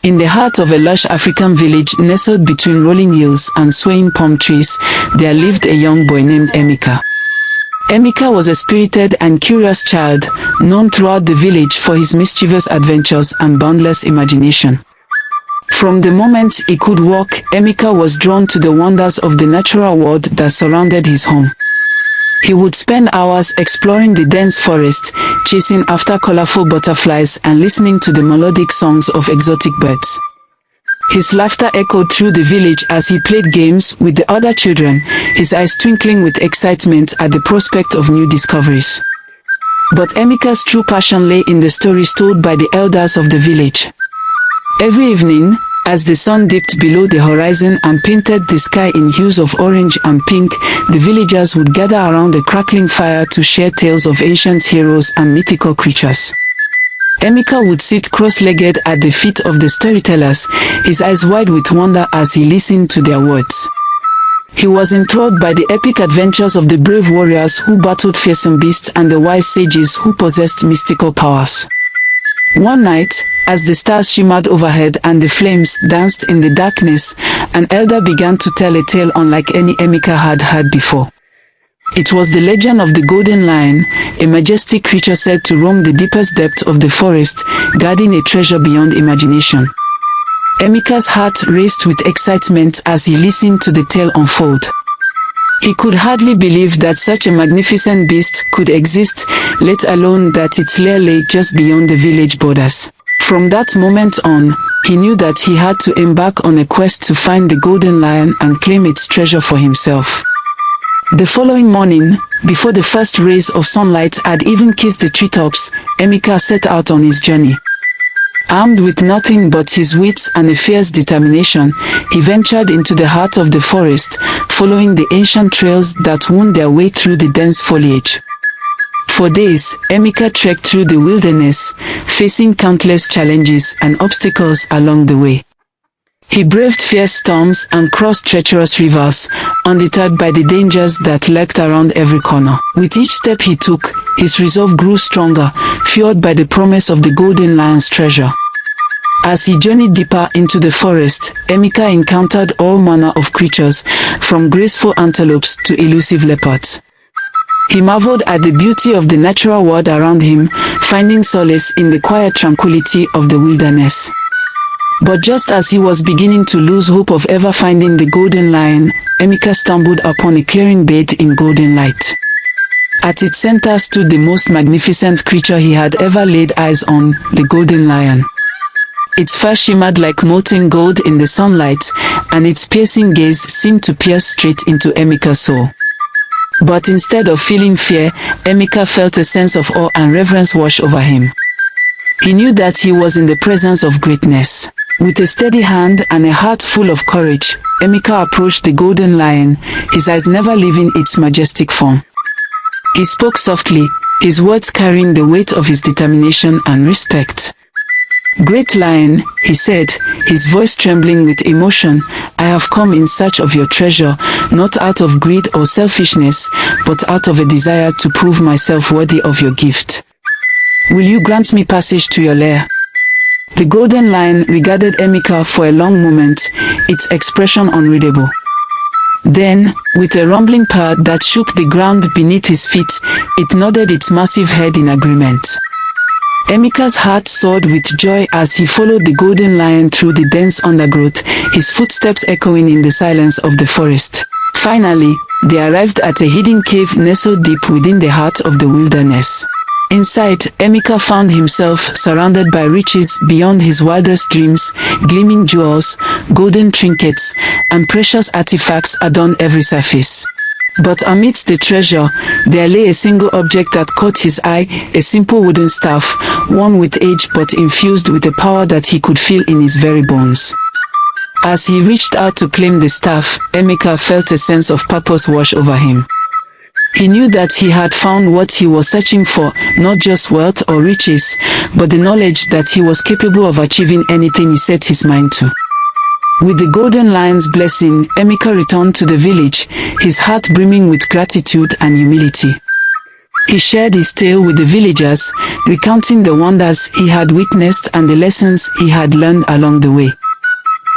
In the heart of a lush African village nestled between rolling hills and swaying palm trees, there lived a young boy named Emeka. Emeka was a spirited and curious child, known throughout the village for his mischievous adventures and boundless imagination. From the moment he could walk, Emeka was drawn to the wonders of the natural world that surrounded his home. He would spend hours exploring the dense forest, chasing after colorful butterflies and listening to the melodic songs of exotic birds. His laughter echoed through the village as he played games with the other children, his eyes twinkling with excitement at the prospect of new discoveries. But Emeka's true passion lay in the stories told by the elders of the village. Every evening, as the sun dipped below the horizon and painted the sky in hues of orange and pink, the villagers would gather around a crackling fire to share tales of ancient heroes and mythical creatures. Emeka would sit cross-legged at the feet of the storytellers, his eyes wide with wonder as he listened to their words. He was enthralled by the epic adventures of the brave warriors who battled fearsome beasts and the wise sages who possessed mystical powers. One night, as the stars shimmered overhead and the flames danced in the darkness, an elder began to tell a tale unlike any Emeka had heard before. It was the legend of the Golden Lion, a majestic creature said to roam the deepest depths of the forest, guarding a treasure beyond imagination. Emeka's heart raced with excitement as he listened to the tale unfold. He could hardly believe that such a magnificent beast could exist, let alone that its lair lay just beyond the village borders. From that moment on, he knew that he had to embark on a quest to find the Golden Lion and claim its treasure for himself. The following morning, before the first rays of sunlight had even kissed the treetops, Emeka set out on his journey. Armed with nothing but his wits and a fierce determination, he ventured into the heart of the forest, following the ancient trails that wound their way through the dense foliage. For days, Emeka trekked through the wilderness, facing countless challenges and obstacles along the way. He braved fierce storms and crossed treacherous rivers, undeterred by the dangers that lurked around every corner. With each step he took, his resolve grew stronger, fueled by the promise of the Golden Lion's treasure. As he journeyed deeper into the forest, Emeka encountered all manner of creatures, from graceful antelopes to elusive leopards. He marveled at the beauty of the natural world around him, finding solace in the quiet tranquility of the wilderness. But just as he was beginning to lose hope of ever finding the Golden Lion, Emeka stumbled upon a clearing bathed in golden light. At its center stood the most magnificent creature he had ever laid eyes on, the Golden Lion. Its fur shimmered like molten gold in the sunlight, and its piercing gaze seemed to pierce straight into Emeka's soul. But instead of feeling fear, Emeka felt a sense of awe and reverence wash over him. He knew that he was in the presence of greatness. With a steady hand and a heart full of courage, Emeka approached the Golden Lion, his eyes never leaving its majestic form. He spoke softly, his words carrying the weight of his determination and respect. "Great Lion," he said, his voice trembling with emotion, "I have come in search of your treasure, not out of greed or selfishness, but out of a desire to prove myself worthy of your gift. Will you grant me passage to your lair?" The Golden Lion regarded Emeka for a long moment, its expression unreadable. Then, with a rumbling purr that shook the ground beneath his feet, it nodded its massive head in agreement. Emeka's heart soared with joy as he followed the Golden Lion through the dense undergrowth, his footsteps echoing in the silence of the forest. Finally, they arrived at a hidden cave nestled deep within the heart of the wilderness. Inside, Emeka found himself surrounded by riches beyond his wildest dreams. Gleaming jewels, golden trinkets, and precious artifacts adorned every surface. But amidst the treasure, there lay a single object that caught his eye, a simple wooden staff, worn with age but infused with a power that he could feel in his very bones. As he reached out to claim the staff, Emeka felt a sense of purpose wash over him. He knew that he had found what he was searching for, not just wealth or riches, but the knowledge that he was capable of achieving anything he set his mind to. With the Golden Lion's blessing, Emeka returned to the village, his heart brimming with gratitude and humility. He shared his tale with the villagers, recounting the wonders he had witnessed and the lessons he had learned along the way.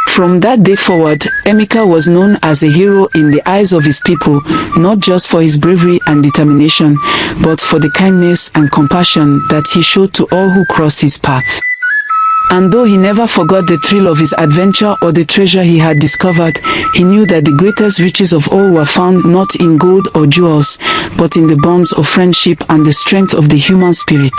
From that day forward, Emeka was known as a hero in the eyes of his people, not just for his bravery and determination, but for the kindness and compassion that he showed to all who crossed his path. And though he never forgot the thrill of his adventure or the treasure he had discovered, he knew that the greatest riches of all were found not in gold or jewels, but in the bonds of friendship and the strength of the human spirit.